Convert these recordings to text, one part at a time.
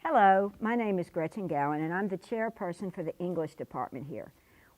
Hello, my name is Gretchen Gowen and I'm the chairperson for the English department here.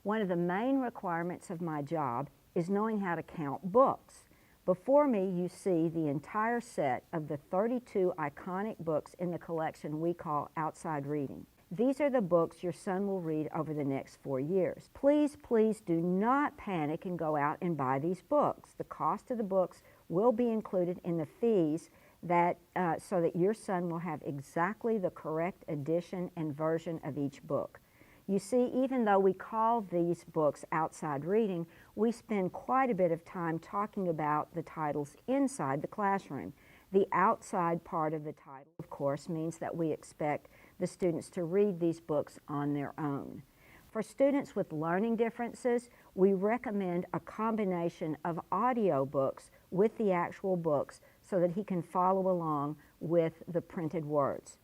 One of the main requirements of my job is knowing how to count books. Before me you see the entire set of the 32 iconic books in the collection we call Outside Reading. These are the books your son will read over the next 4 years. Please do not panic and go out and buy these books. The cost of the books will be included in the fees so that your son will have exactly the correct edition and version of each book. You see, even though we call these books outside reading, we spend quite a bit of time talking about the titles inside the classroom. The outside part of the title, of course, means that we expect the students to read these books on their own. For students with learning differences, we recommend a combination of audio books with the actual books so that he can follow along with the printed words.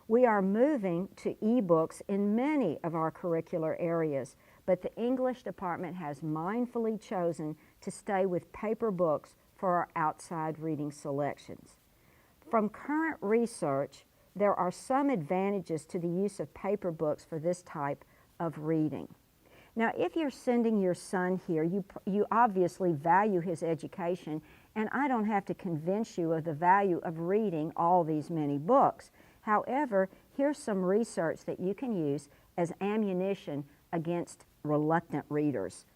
We are moving to e-books in many of our curricular areas, but the English department has mindfully chosen to stay with paper books for our outside reading selections. From current research, there are some advantages to the use of paper books for this type of reading. Now, if you're sending your son here, you obviously value his education, and I don't have to convince you of the value of reading all these many books. However, here's some research that you can use as ammunition against reluctant readers.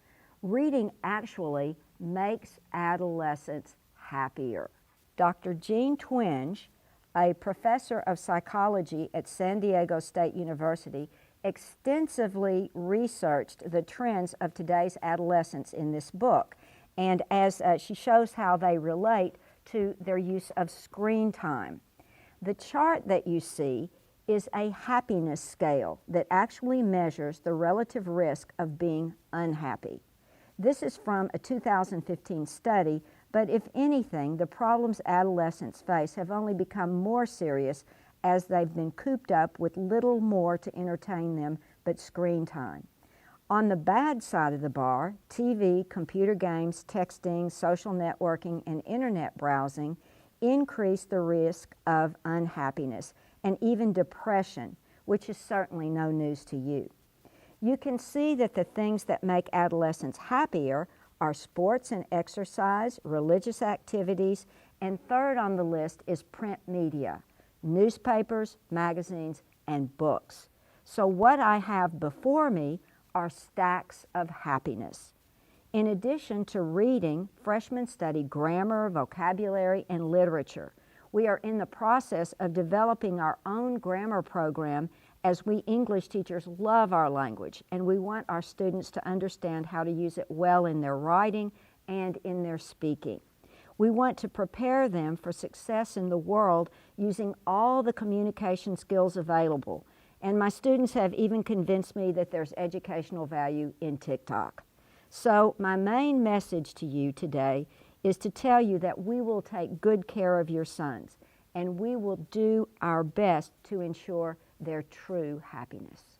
Reading actually makes adolescents happier. Dr. Jean Twenge, a professor of psychology at San Diego State University, extensively researched the trends of today's adolescents in this book, and as she shows how they relate to their use of screen time. The chart that you see is a happiness scale that actually measures the relative risk of being unhappy. This is from a 2015 study, but if anything, the problems adolescents face have only become more serious as they've been cooped up with little more to entertain them but screen time. On the bad side of the bar, TV, computer games, texting, social networking, and internet browsing increase the risk of unhappiness and even depression, which is certainly no news to you. You can see that the things that make adolescents happier are sports and exercise, religious activities, and third on the list is print media, newspapers, magazines, and books. So what I have before me are stacks of happiness. In addition to reading, freshmen study grammar, vocabulary, and literature. We are in the process of developing our own grammar program as we English teachers love our language and we want our students to understand how to use it well in their writing and in their speaking. We want to prepare them for success in the world using all the communication skills available. And my students have even convinced me that there's educational value in TikTok. So my main message to you today is to tell you that we will take good care of your sons and we will do our best to ensure their true happiness.